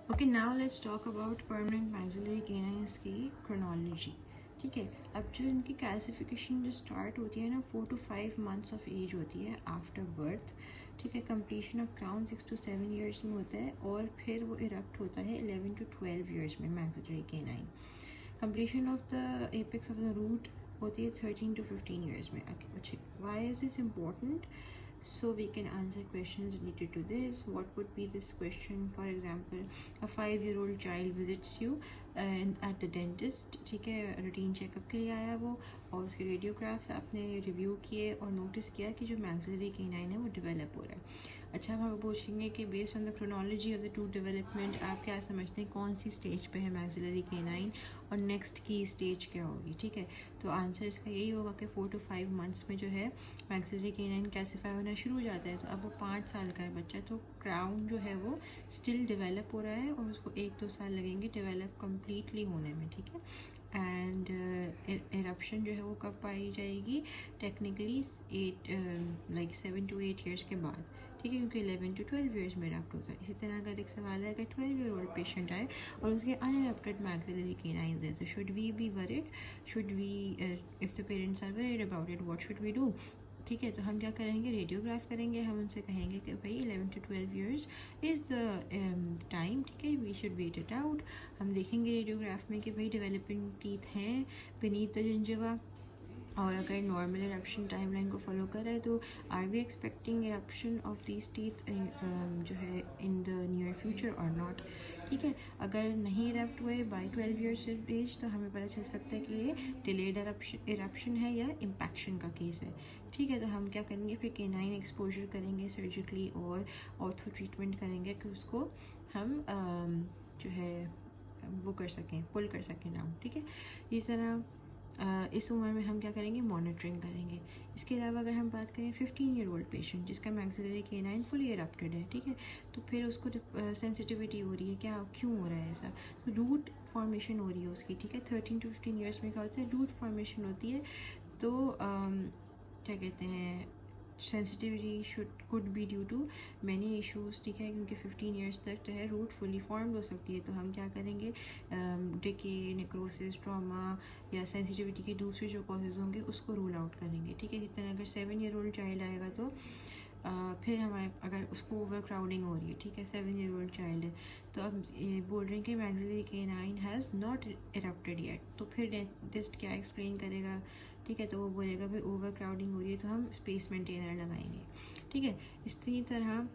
Okay, now let's talk about permanent maxillary canines की chronology. ठीक है, अब जो इनकी क्लासिफिकेशन जो स्टार्ट होती है ना 4 to 5 मंथ्स ऑफ एज होती है आफ्टर बर्थ। ठीक है, completion of crown 6 to 7 years में होता है और फिर वो इरप्ट होता है 11 to 12 ईयर्स में maxillary canine. Completion of the apex of the root होती है 13 to 15 ईयर्स में। अच्छा, why is this important? So we can answer questions related to this. What would be this question? For example, a 5-year-old child visits you at the dentist. ठीक है, routine checkup के लिए आया वो, और उसके रेडियोग्राफ्स आपने रिव्यू किए और नोटिस किया कि जो मैक्सिलरी केनाइन है वो डेवलप हो रहा है। अच्छा, हम पूछेंगे कि based on the chronology of the tooth development आप क्या समझते हैं कौन सी स्टेज पे है मैक्सिलरी केनाइन और नेक्स्ट की स्टेज क्या होगी? ठीक है, तो आंसर इसका यही होगा कि 4 to 5 मंथ्स में जो है मैक्सिलरी केनाइन कैल्सिफाई होना शुरू हो जाता है। तो अब वो 5 साल का है बच्चा, तो क्राउन जो है वो स्टिल डेवलप हो रहा है और उसको 1-2 साल लगेंगे डेवलप कम्प्लीटली होने में। ठीक है, एंड इरप्शन जो है वो कब पाई जाएगी? टेक्निकली 7 to 8 ईयर्स के बाद। ठीक है, क्योंकि 11 to 12 ईयर्स में इरप्ट होता है। इसी तरह अगर एक सवाल है, अगर 12-year-old पेशेंट आए और उसके अनइरप्टेड मैक्सिलरी केनाइंस है, तो should we be worried? Should we, if the parents are worried about it, what should we do? ठीक है, तो हम क्या करेंगे? रेडियोग्राफ करेंगे। हम उनसे कहेंगे कि भाई 11 to 12 years is the time. ठीक है, we should wait it out. हम देखेंगे रेडियोग्राफ में कि भाई डेवलपिंग टीथ हैं beneath द जिंजिवा, और अगर नॉर्मल इरप्शन टाइमलाइन को फॉलो कर रहा है तो are we expecting eruption of these teeth जो है इन द नियर फ्यूचर और नॉट। ठीक है, अगर नहीं इरप्ट हुए बाय 12 ईयर्स एज तो हमें पता चल सकता है कि ये डिलेड इरप्शन है या इम्पैक्शन का केस है। ठीक है, तो हम क्या करेंगे फिर केनाइन एक्सपोजर करेंगे सर्जिकली और ऑर्थो ट्रीटमेंट करेंगे कि उसको हम जो है वो कर सकें, पुल कर सकें डाउन। ठीक है, इस तरह इस उम्र में हम क्या करेंगे? मॉनिटरिंग करेंगे। इसके अलावा अगर हम बात करें 15-year-old पेशेंट जिसका मैक्सिलरी केनाइन फुली इरप्टेड है, ठीक है, तो फिर उसको सेंसिटिविटी हो रही है, क्या क्यों हो रहा है ऐसा? तो रूट फॉर्मेशन हो रही है उसकी। ठीक है, 13 to 15 ईयर्स में क्या होता है? रूट फॉर्मेशन होती है। तो क्या कहते हैं, sensitivity could be due to many issues. ठीक है, क्योंकि 15 ईयर्स तक जो है रूट फुली फॉर्म्ड हो सकती है। तो हम क्या करेंगे? डिके, नेक्रोसिस, ट्रॉमा या सेंसिटिविटी के दूसरे जो कॉजेज होंगे उसको रूल आउट करेंगे। ठीक है, जितना अगर 7-year-old चाइल्ड आएगा तो फिर हमारे अगर उसको ओवर क्राउडिंग हो रही है, ठीक है, 7-year-old चाइल्ड है, तो अब ये बोल रहे हैं कि maxillary canine has not erupted yet, तो फिर डेंटिस्ट क्या एक्सप्लेन करेगा? ठीक है, तो वो बोलेगा भाई ओवर क्राउडिंग हो रही है तो हम स्पेस मेंटेनर लगाएंगे। ठीक है, इसी तरह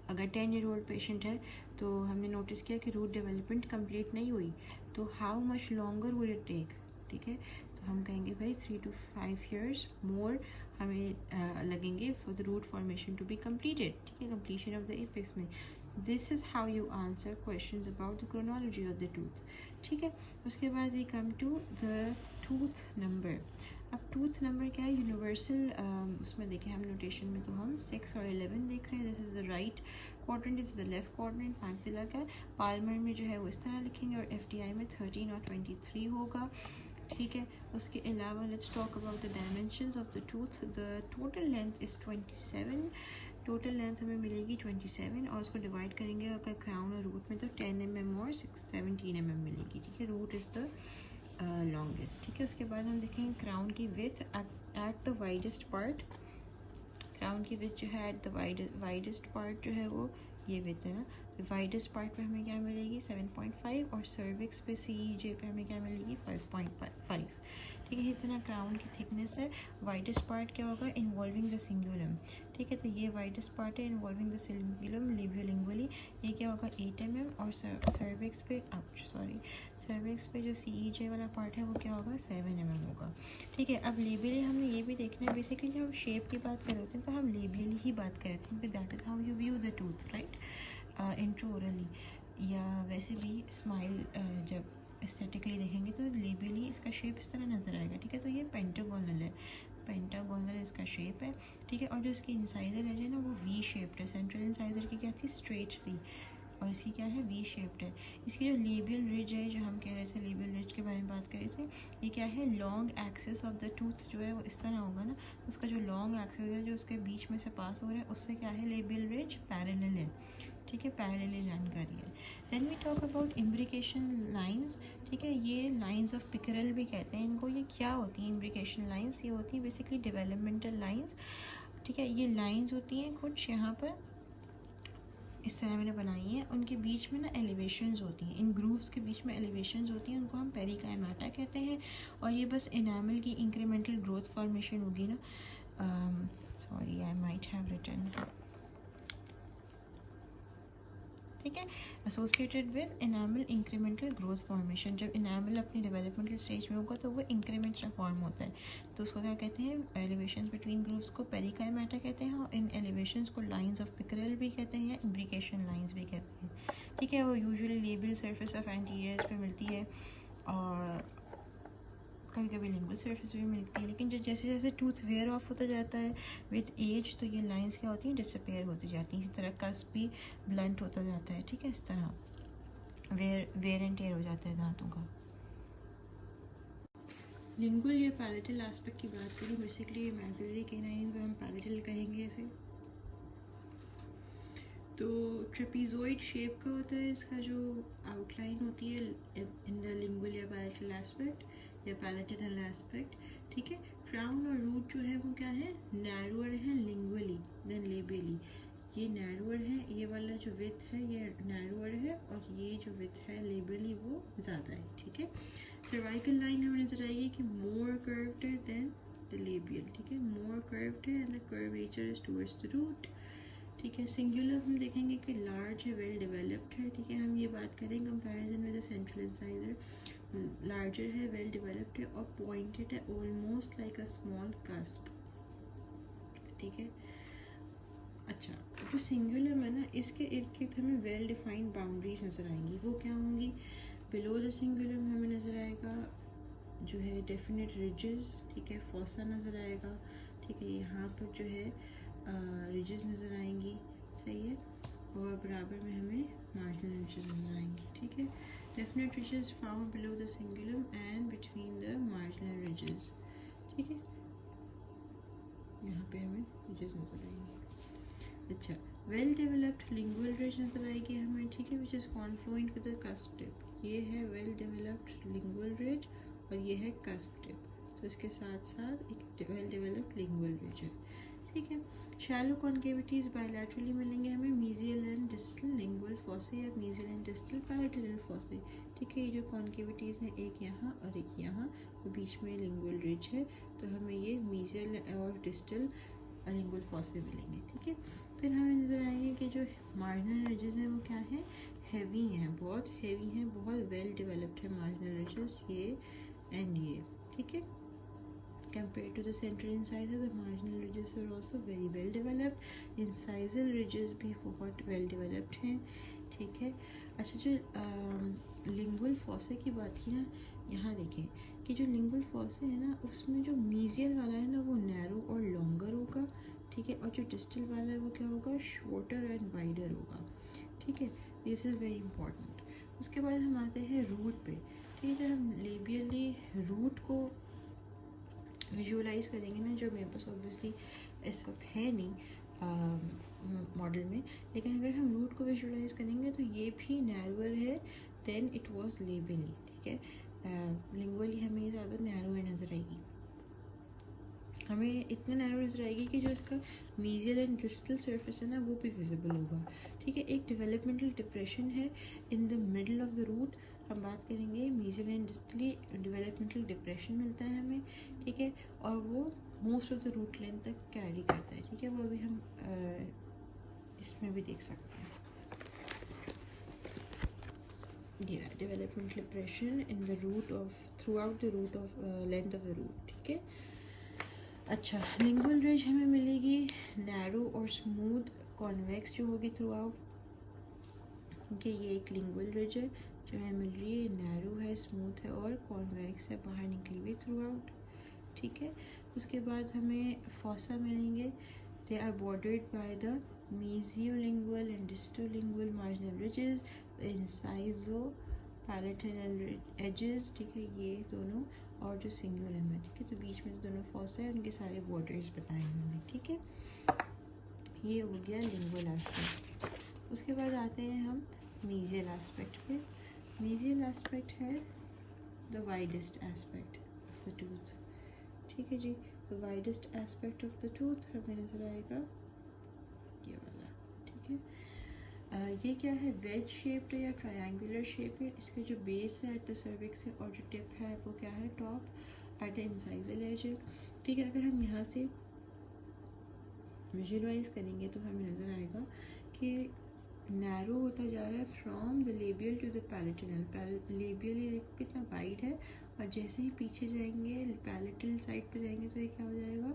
अगर 10-year-old पेशेंट है तो हमने नोटिस किया कि रूट डेवलपमेंट कंप्लीट नहीं हुई, तो how much longer would it take? ठीक है, तो हम कहेंगे भाई 3 to 5 ईयर्स मोर हमें लगेंगे for the root formation to be completed. ठीक है, कम्प्लीशन ऑफ द एपेक्स में। This is how you answer questions about the chronology of the tooth. ठीक है, उसके बाद we come to the tooth number. अब टूथ नंबर क्या है? यूनिवर्सल उसमें देखें हम नोटेशन में तो हम 6 और 11 देख रहे हैं। This is the right quadrant, this is the left quadrant maxillary का। पाल्मर में जो है वो इस तरह लिखेंगे और एफटीआई में 13 और 23 होगा। ठीक है, उसके अलावा let's talk about the dimensions of the tooth. The total length is 27। Total length हमें मिलेगी 27 और उसको डिवाइड करेंगे अगर क्राउन और रूट में तो 10 mm और 17 mm मिलेगी। ठीक है, रूट इज़ द लॉन्गेस्ट। ठीक है, उसके बाद हम देखेंगे क्राउन की width at the widest part. Crown की विड्थ जो है एट द वाइडेस्ट पार्ट जो है वो ये विड्थ है ना, तो वाइडेस्ट पार्ट पे हमें क्या मिलेगी? 7.5 और सर्विक्स पे CEJ पे हमें क्या मिलेगी? 5.5। ठीक है, इतना क्राउन की थिकनेस है। वाइडेस्ट पार्ट क्या होगा? Involving the cingulum. ठीक है, तो ये वाइडेस्ट पार्ट है इन्वॉल्विंग द सिंगुलम लिंगुअली, ये क्या होगा? 8 mm और सर्विक्स पे सर्विक्स पे जो CEJ वाला पार्ट है वो क्या होगा? 7 mm होगा। ठीक है, अब लेबियली हमने ये भी देखना है। बेसिकली जब हम शेप की बात कर रहे होते हैं तो हम लेबियली ही बात कर रहे थे, क्योंकि that is how you view the tooth, right, intraorally, या वैसे भी स्माइल जब एस्थेटिकली देखेंगे तो लेबियली इसका शेप इस तरह नज़र आएगा। ठीक है, तो ये पेंटागोनल है, पेंटागोनल इसका शेप है। ठीक है, और जो इसकी इंसाइजर है ना वो V शेप्ड है। सेंट्रल इंसाइजर की क्या थी? स्ट्रेट थी, और इसकी क्या है, वी शेप्ड है। इसकी जो लेबियल रिज है, जो हम कह रहे थे लेबियल रिज के बारे में बात कर रहे थे, ये क्या है, long axis of the tooth जो है वो इस तरह होगा ना, उसका जो लॉन्ग एक्सिस है जो उसके बीच में से पास हो रहा है उससे क्या है, लेबियल रिज पैरेलल है, ठीक है, पैरेलल जानकारी है। Then we talk about imbrication lines, ठीक है, ये लाइंस ऑफ पिकरल भी कहते हैं इनको। ये क्या होती हैं इम्ब्रिकेशन लाइंस, ये होती हैं बेसिकली डेवलपमेंटल लाइंस, ठीक है। ये लाइंस होती हैं कुछ यहाँ पर इस तरह मैंने बनाई है, उनके बीच में ना एलिवेशंस होती हैं, इन ग्रूव्स के बीच में एलिवेशंस होती हैं, उनको हम पेरिकाइमाटा कहते हैं। और ये बस एनामल की इंक्रीमेंटल ग्रोथ फॉर्मेशन होगी ना, sorry I might have written, ठीक है, associated with enamel incremental growth formation. जब एनामल अपनी डेवलपमेंटल स्टेज में होगा तो वो इंक्रीमेंट से फॉर्म होता है, तो उसको क्या कहते हैं, एलिवेशंस बिटवीन ग्रूव्स को पेरिकाइमाटा कहते हैं, और इन एलिवेशंस को लाइंस ऑफ पिकरल भी कहते हैं या इम्ब्रिकेशन लाइंस भी कहते हैं, ठीक है। वो यूजुअली लेबियल सरफेस ऑफ एंटीरियर्स पे मिलती है और कभी कभी लिंगुअल सरफेस भी मिलती है, लेकिन जैसे जैसे टूथ वेयर ऑफ होता जाता है विथ एज, तो ये लाइंस क्या होती हैं, डिसअपेयर होती जाती हैं। इसी तरह कस्प भी ब्लंट होता जाता है, ठीक है, इस तरह वेयर एंड टेयर हो जाता है दांतों का। लिंगुअल या पैलेटल एस्पेक्ट की बात करूँ, बेसिकली मैक्सिलरी कैनाइन को हम पैलेटल कहेंगे इसे। तो ट्रेपीजोइड शेप का होता है इसका जो आउटलाइन होती है इन द लिंगुअल या पैलेटल एस्पेक्ट या पैलेटल एस्पेक्ट, ठीक है। क्राउन और रूट जो है वो क्या है, नैरोअर है लिंगुअली देन लेबियली। ये नैरोअर है, ये वाला जो विथ है ये नैरोअर है, और ये जो विथ है लेबियली वो ज़्यादा है, ठीक है। सर्वाइकल लाइन हमें नजर आएगी कि मोर कर्व्ड है देन द लेबियल, ठीक है, मोर कर्व्ड है and the curvature is towards the root, ठीक है। सिंगुलर हम देखेंगे कि लार्ज है, वेल डेवलप्ड है, ठीक है। हम ये बात करें comparison with the central incisor, larger है, वेल डेवलप्ड है और पॉइंटेड है, almost like a small cusp, ठीक है। अच्छा, जो सिंगुलर है ना, इसके इर्द गिर्द हमें वेल डिफाइंड बाउंड्रीज नजर आएंगी, वो क्या होंगी, बिलो द सिंगुलर हमें नजर आएगा जो है डेफिनेट रिजेस, ठीक है, फॉसा नजर आएगा, ठीक है, यहाँ पर जो है रिजेस नज़र आएंगी, सही है, और बराबर में हमें मार्जिनल रिजेस नज़र आएंगी, ठीक है। Definite ridges found below the cingulum and between the marginal ridges, ठीक है, यहाँ पे हमें रिजेस नज़र आएंगी। अच्छा, वेल डेवलप्ड लिंगुअल रिज नज़र आएगी हमें, ठीक है, which is confluent with the cusp tip. ये है वेल डेवलप्ड लिंगुअल रिज और ये है कस्प टिप, तो इसके साथ साथ एक वेल डेवलप्ड लिंगुअल रिज है, ठीक है। शैलो कॉन्केविटीज बायलैटरली मिलेंगे हमें, mesial and distal lingual fossae या mesial and distal palatal fossae, ठीक है। ये जो कॉन्केविटीज हैं एक यहाँ और एक यहाँ, तो बीच में लिंगुअल रिज है, तो हमें ये मीजियल और डिस्टल लिंगुअल फॉसे मिलेंगे, ठीक है। फिर हमें नजर आएंगे कि जो मार्जिनल रिजेस हैं वो क्या है, हैवी हैं, बहुत हैवी हैं, बहुत वेल डेवलप्ड है मार्जिनल रिजेस, ये एंड ये, ठीक है। Compared to the central incisor, the marginal ridges are also very well developed. Incisal ridges भी बहुत well developed हैं, ठीक है। अच्छा, जो लिंगुअल फॉसे की बात की ना, यहाँ देखें कि जो लिंगुअल फॉसे है ना, उसमें जो मीजियल वाला है ना वो नैरो और लॉन्गर होगा, ठीक है, और जो डिस्टल वाला है वो क्या होगा, शॉर्टर एंड वाइडर होगा, ठीक है। This is very important. उसके बाद हम आते हैं रूट पे, ठीक है। जब हम लेबियली रूट को विजुअलाइज करेंगे ना, जो मेरे पास ऑब्वियसली इस वक्त है नहीं मॉडल में, लेकिन अगर हम रूट को विजुअलाइज करेंगे तो ये भी नैरोअर है देन इट वाज लेबियली, ठीक है। लिंगुअली हमें ज़्यादा नैरो नज़र आएगी, हमें इतना नैरो नज़र आएगी कि जो इसका मीडियल एंड डिस्टल सरफेस है ना वो भी विजिबल होगा, ठीक है। एक डेवलपमेंटल डिप्रेशन है in the middle of the root, हम बात करेंगे medial and distally developmental depression मिलता है हमें, ठीक है, और वो most of the root length तक कैरी करता है, ठीक है। वो अभी हम इसमें भी देख सकते हैं, developmental depression in the root of throughout the root of length of the root, ठीक है। अच्छा, लिंगुअल रिज हमें मिलेगी नैरो और स्मूथ कॉन्वेक्स जो होगी थ्रू आउट, क्योंकि ये एक लिंगुअल रिज है जो हमें मिल रही है, नैरो है, स्मूथ है और कॉन्वेक्स है, बाहर निकली हुई थ्रू आउट, ठीक है। उसके बाद हमें फॉसा मिलेंगे They are bordered by the mesiolingual and distolingual marginal ridges, incisopalatal edges, ठीक है, ये दोनों, और जो सिंगुलम है, ठीक है, तो बीच में दोनों फॉसा है, उनके सारे बॉर्डर्स बताए हमने, ठीक है। ये हो गया लिंगुअल एस्पेक्ट। उसके बाद आते हैं हम मीजियल एस्पेक्ट पे। मीजियल एस्पेक्ट है the widest aspect of the tooth, ठीक है जी। The widest aspect of the tooth हमें नजर आएगा ये वाला, ठीक है। ये क्या है, वेज शेप्ड या ट्रायंगुलर शेप है। इसका जो बेस है एट द सर्विक्स है और जो टिप है वो क्या है, top at the incisal edge है, ठीक है। अगर हम यहाँ से विजुअलाइज करेंगे तो हमें नज़र आएगा कि नैरो होता जा रहा है from the labial to the palatal. Labial ये देखो कितना वाइड है, और जैसे ही पीछे जाएंगे पैलेटल साइड पे जाएंगे तो ये क्या हो जाएगा,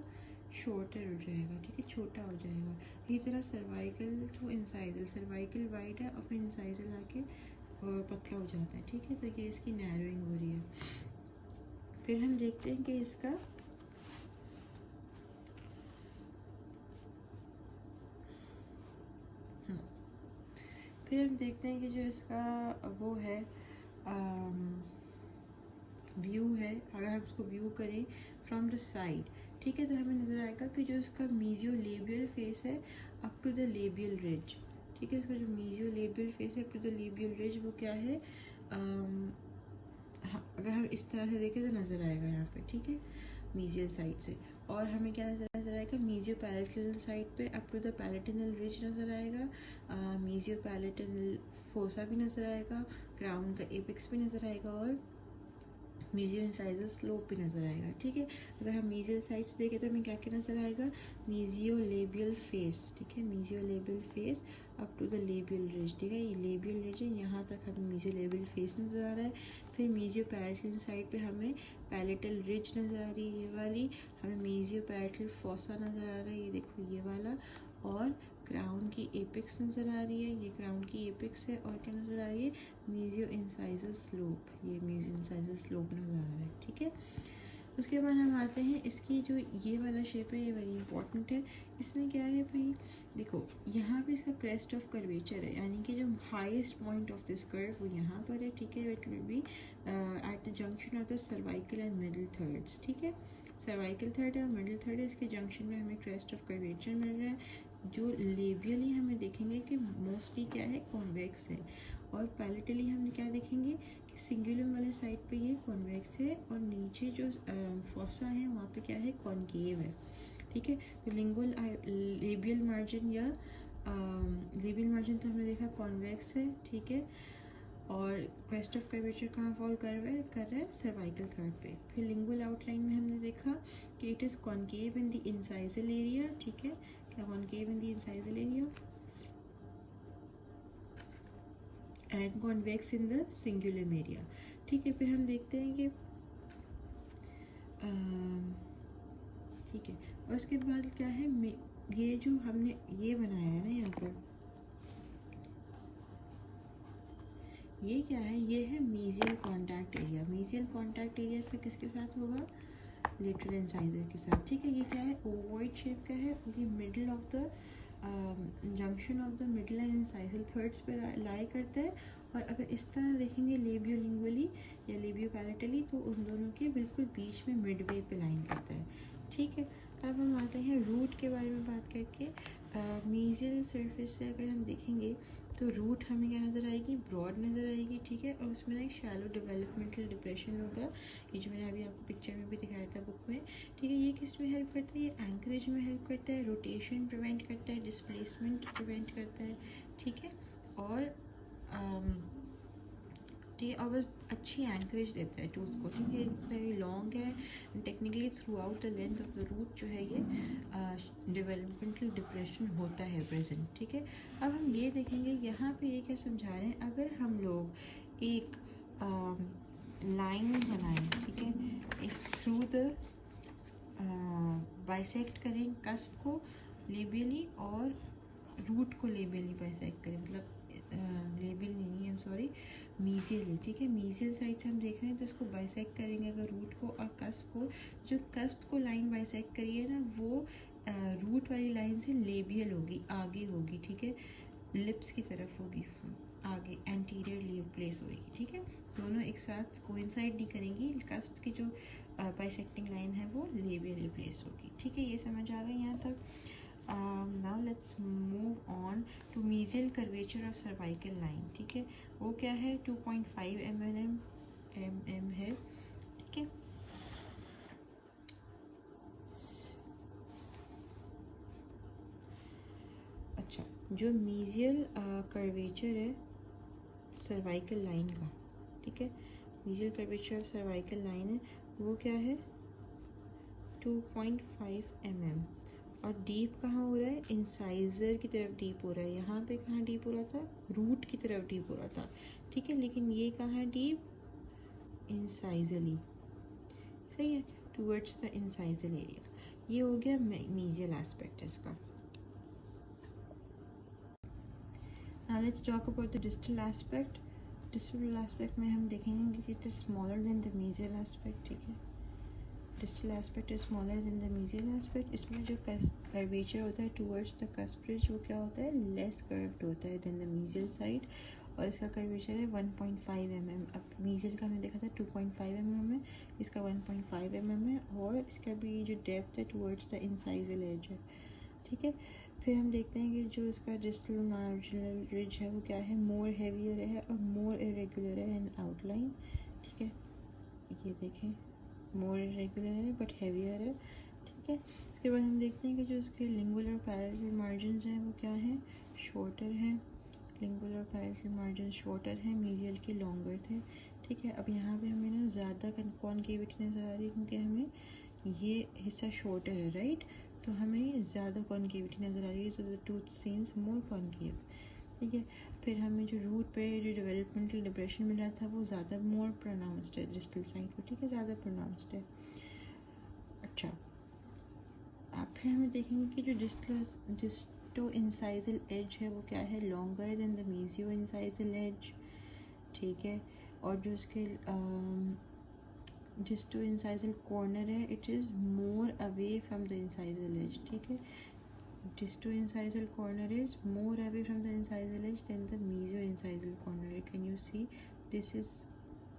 शॉर्टर हो जाएगा, ठीक है, छोटा हो जाएगा। इसी तरह cervical to incisal, cervical wide है और फिर इंसाइजल आके पतला हो जाता है, ठीक है। तो ये इसकी नैरोइंग हो रही है। फिर हम देखते हैं कि इसका फिर हम देखते हैं कि जो इसका वो है व्यू है, अगर हम इसको व्यू करें फ्रॉम द साइड, ठीक है, तो हमें नज़र आएगा कि जो इसका मीजियो लेबियल फेस है up to the labial ridge, ठीक है, इसका जो मीजियो लेबियल फेस है up to the labial ridge वो क्या है, अगर हम इस तरह से देखें तो नज़र आएगा यहाँ पे, ठीक है, मीजियल साइड से। और हमें क्या नज़र आएगा, मीजियो पैलेटल साइड पे अप टू द पैलेटिनल रिज नज़र आएगा, मीजियो पैलेटल फोसा भी नज़र आएगा, क्राउन का एपिक्स भी नज़र आएगा, और मीजियो इंसाइजल स्लोप भी नज़र आएगा, ठीक है। अगर हम मीजियल साइड से देखें तो हमें क्या क्या नज़र आएगा, मीजियो लेबियल फेस, ठीक है, mesio labial face up to the labial ridge, ठीक है, ये लेबियल रिज है, यहाँ तक हमें मीजियो लेबियल फेस नज़र आ रहा है। फिर मीजियो पैलेटल साइड पे हमें पैलेटल रिज नज़र आ रही है, ये वाली, हमें मीजियो पैलेटल फोसा नज़र आ रहा है, ये देखो ये वाला, और क्राउन की एपिक्स नज़र आ रही है, ये क्राउन की एपिक्स है, और क्या नज़र आ रही है, मीजियो इंसाइजल स्लोप, ये मीजियो इंसाइजल स्लोप नज़र आ रहा है, ठीक है। उसके बाद हम आते हैं इसकी जो ये वाला शेप है, ये वेरी इंपॉर्टेंट है। इसमें क्या है भाई, देखो यहाँ पे इसका क्रेस्ट ऑफ कर्वेचर है, यानी कि जो highest point of this curve वो यहाँ पर है, ठीक है। It will be at the junction of the cervical and middle thirds, ठीक है, सर्वाइकल थर्ड है और मिडिल थर्ड है, इसके जंक्शन में हमें क्रेस्ट ऑफ कर्वेचर मिल रहा है। जो लेबियली हमें देखेंगे कि मोस्टली क्या है, कॉन्वेक्स है, और पैलेटली हम क्या देखेंगे कि सिंगुलम वाले साइड पे ये कॉन्वेक्स है, और नीचे जो फोसा है वहाँ पे क्या है, कॉनकेव है, ठीक है। तो लिंगुअल लेबियल मार्जिन या लेबियल मार्जिन तो हमने देखा कॉन्वेक्स है, ठीक है, और क्रेस्ट ऑफ कर्वेचर कहाँ फॉल कर रहा है सर्वाइकल थर्ड पे। फिर लिंगुअल आउटलाइन में हमने देखा कि it is concave in the incisal area, ठीक है, क्या concave in the incisal area and convex in the cingulum area, ठीक है। फिर हम देखते हैं कि ठीक है, और उसके बाद क्या है, ये जो हमने ये बनाया है ना यहाँ पर, ये क्या है, ये है mesial contact area. Mesial contact area से किसके साथ होगा, लेटरल इंसाइजर के साथ, ठीक है। ये क्या है, ओवॉइड शेप का है, ये middle of the junction of the middle and incisal thirds पे लाई करता है, और अगर इस तरह देखेंगे लेबियोलिंगुअली या लेबियोपैलेटली तो उन दोनों के बिल्कुल बीच में मिडवे पे लाइन करता है, ठीक है। अब हम आते हैं रूट के बारे में बात करके। मीजियल सरफेस से अगर हम देखेंगे तो रूट हमें क्या नज़र आएगी, ब्रॉड नज़र आएगी, ठीक है, और उसमें ना एक शैलो डेवलपमेंटल डिप्रेशन होगा, ये जो मैंने अभी आपको पिक्चर में भी दिखाया था बुक में, ठीक है। ये किस में हेल्प करता है, ये एंकरेज में हेल्प करता है, रोटेशन प्रिवेंट करता है, डिस्प्लेसमेंट प्रिवेंट करता है, ठीक है, और ठीक है, और बस अच्छी एंकरेज देता है टूथ को, ठीक है। वेरी लॉन्ग है, technically throughout the length of the root जो है ये डेवलपमेंटल डिप्रेशन होता है प्रेजेंट, ठीक है। अब हम ये देखेंगे यहाँ पे ये क्या समझा रहे हैं, अगर हम लोग एक लाइन बनाएं, ठीक है, एक थ्रू द बाइसेक्ट करें कस्प को लेबियली और रूट को लेबियली बाइसेक्ट करें, मतलब लेबियल नहीं है, सॉरी, मीजियल, ठीक है। मीजियल साइड से हम देख रहे हैं तो इसको बाइसेक्ट करेंगे अगर रूट को और कस्प को, जो कस्प को लाइन बाइसेक्ट करिए ना वो रूट वाली लाइन से लेबियल होगी, आगे होगी, ठीक है, लिप्स की तरफ होगी, आगे एंटीरियर प्लेस होगी, ठीक है। दोनों एक साथ कोइंसाइड नहीं करेंगी, कस्प की जो बाइसेक्टिंग लाइन है वो लेबियली प्लेस होगी, ठीक है। ये समझ आ गया यहाँ तक। Now let's move on to mesial curvature of cervical line, ठीक है। वो क्या है, 2.5 mm है, ठीक है। अच्छा, जो मीजियल कर्वेचर है सर्वाइकल लाइन का, ठीक है, mesial curvature of cervical line है वो क्या है, 2.5 mm। और डीप कहाँ हो रहा है, इंसाइजर की तरफ डीप हो रहा है। यहाँ पे कहाँ डीप हो रहा था, रूट की तरफ डीप हो रहा था, ठीक है। लेकिन ये कहाँ है डीप, इंसाइजली, सही है, टूवर्ड्स द इंसाइजल एरिया। ये हो गया मीजियल एस्पेक्ट इसका। Now let's talk about the distal aspect. Distal aspect में हम देखेंगे कि it is smaller than the mesial aspect, ठीक है। Distal aspect is smaller than the mesial aspect. इसमें जो curvature होता है towards the cusp ridge वो क्या होता है, less curved होता है than the mesial side, और इसका curvature है 1.5 mm। अब mesial का हमने देखा था 2.5 mm है, इसका 1.5 mm है, और इसका भी जो depth है towards the incisal edge है, ठीक है। फिर हम देखते हैं कि जो इसका डिस्टल मार्जिनल रिज है वो क्या है, मोर हैवियर है और मोर इरेगुलर है इन आउटलाइन, ठीक है। ये देखें, मोर इरेगुलर है बट हैवियर है, ठीक है। इसके बाद हम देखते हैं कि जो इसके लिंगुअल और पैरेलल मार्जिन्स हैं वो क्या है, शॉर्टर है। लिंगुअल और पैरेलल मार्जिन शॉर्टर है, मीडियल के लॉन्गर थे, ठीक है। अब यहाँ पे हमें ना ज़्यादा कॉनकेविटी नज़र आ रही है क्योंकि हमें ये हिस्सा शॉर्टर है, राइट, तो हमें ज़्यादा कॉनकेविटी नज़र आ रही है, तो the tooth seems more concave, ठीक है। फिर हमें जो रूट पे जो डेवलपमेंटल डिप्रेशन मिला था वो ज़्यादा मोर प्रोनाउंस्ड है डिस्टल साइड पर, ठीक है, ज़्यादा प्रोनाउंस्ड है। अच्छा, अब फिर हमें देखेंगे कि जो डिस्टो इंसाइजल एज है वो क्या है, longer than the mesio incisal edge, ठीक है। और जो उसके डिस्टो इंसाइजल कॉर्नर है it is more away from the incisal edge, ठीक है। Distal incisal corner is more away from the incisal edge than the mesio-incisal corner. Can you see? This is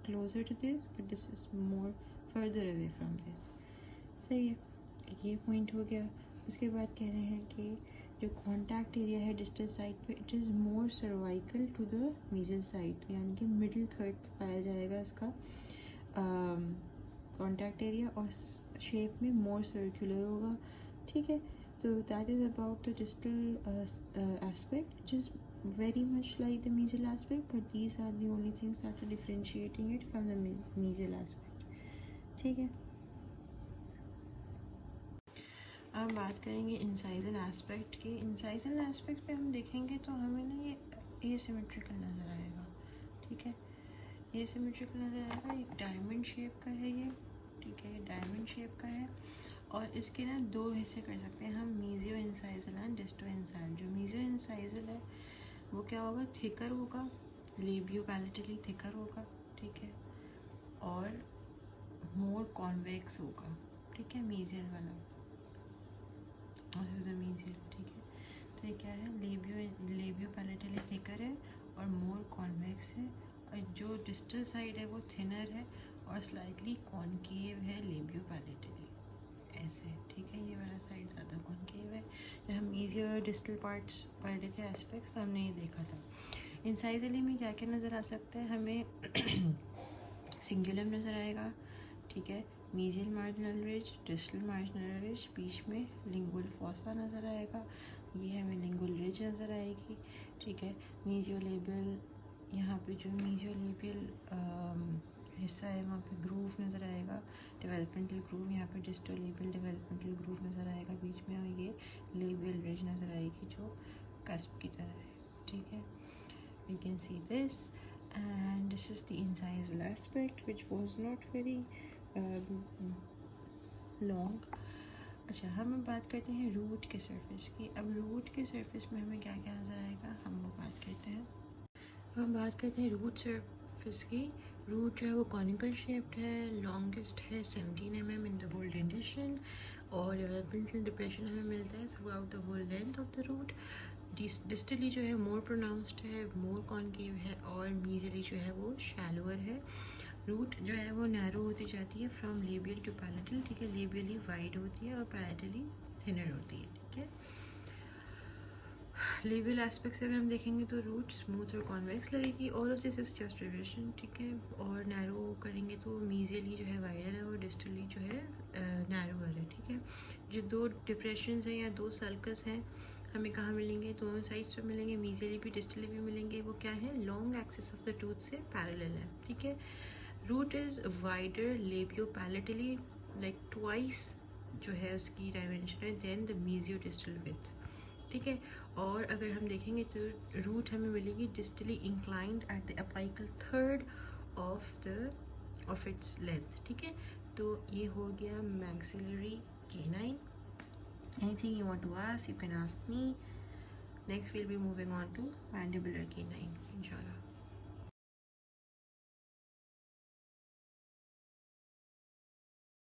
closer to this, but this is more further away from this. सही है, ये point हो गया। उसके बाद कह रहे हैं कि जो कॉन्टैक्ट एरिया है डिस्टल साइड पे it is more cervical to the mesial side, यानी कि मिडिल थर्ड पे पाया जाएगा इसका कॉन्टैक्ट एरिया, और शेप में मोर सर्कुलर होगा, ठीक है। So that is about the distal aspect, which is very much like the mesial aspect, but these are the only things that are differentiating it from the mesial aspect, ठीक है। अब बात करेंगे incisal aspect की। Incisal aspect पे हम देखेंगे तो हमें ना ये एसिमेट्रिकल नज़र आएगा, ठीक है, ये एसिमेट्रिकल नज़र आएगा। एक डायमंड शेप का है ये, ठीक है, ये डायमंड शेप का है, और इसके ना दो हिस्से कर सकते हैं हम, मीजियो इंसाइजल एंड डिस्टो इंसाइजल। जो मीजियो इंसाइजल है वो क्या होगा, थिकर होगा, लेबियो पैलेटली थिकर होगा, ठीक है, और मोर कॉन्वेक्स होगा, ठीक है, मीजियल वाला, और मीजियल, ठीक है। तो ये क्या है, लेबियो पैलेटली थिकर है और मोर कॉन्वेक्स है, और जो डिस्टल साइड है वो थिनर है और स्लाइटली कॉनकेव है लेबियो पैलेटली, ऐसे, ठीक है। ये वाला साइड ज़्यादा कॉनकेव है। जब हम मीजियल और डिस्टल पार्ट्स पढ़ रहे थे एस्पेक्ट्स तो हमने ये देखा था। इंसाइजली में क्या क्या नज़र आ सकता है, हमें सिंगुलम नज़र आएगा, ठीक है, mesial marginal ridge, distal marginal ridge, बीच में लिंगुअल फॉसा नज़र आएगा, ये हमें लिंगुअल रिज नज़र आएगी, ठीक है। मीजियोलेबियल, यहाँ पे जो मीजियोलेबियल हिस्सा है वहाँ पे ग्रूव नज़र आएगा, डेवलपमेंटल ग्रूव, यहाँ पे डिस्टोलेबियल डेवलपमेंटल ग्रूव नज़र आएगा बीच में, और ये लेबियल रिज नज़र आएगी जो कस्प की तरह है, ठीक है। We can see this, and this is the incisal aspect which was not very long. अच्छा, हम बात करते हैं रूट के सरफेस की। अब रूट के सरफेस में हमें क्या क्या नज़र आएगा, हम वो बात करते हैं। हम बात करते हैं रूट सरफेस की। रूट जो है वो कॉनिकल शेप्ड है, लॉन्गेस्ट है 17 mm in the whole dentition, और डेवलपमेंटल डिप्रेशन हमें मिलता है throughout the whole length of the root. Distally जो है मोर प्रोनाउंस्ड है, मोर कॉन्केव है, और मीजली जो है वो शैलोअर है। रूट जो है वो नैरो होती जाती है फ्रॉम लेबियल टू पैलेटल, ठीक है। लेबियली वाइड होती है और पैलेटली थिनर होती है, ठीक है। लेबियल एस्पेक्ट से अगर हम देखेंगे तो रूट स्मूथ और कॉन्वेक्स लगेगी, all of this is just revision, ठीक है। और नैरो करेंगे तो मीजियली जो है वाइडर है और डिस्टली जो है नैरोअर है, ठीक है। जो दो डिप्रेशन हैं या दो सर्कल्स हैं हमें कहाँ मिलेंगे, दोनों साइड्स पे मिलेंगे, मीजियली भी डिस्टली भी मिलेंगे। वो क्या है, long axis of the tooth से पैरेलल है, ठीक है। Root is wider labio palatally, like twice जो है उसकी डायमेंशन है than the mesio distal width, ठीक है। और अगर हम देखेंगे तो रूट हमें मिलेगी distally inclined at the apical third of its length, ठीक है। तो ये हो गया maxillary canine. Anything you want to ask you can ask me. Next we'll be moving on to mandibular canine, inshallah.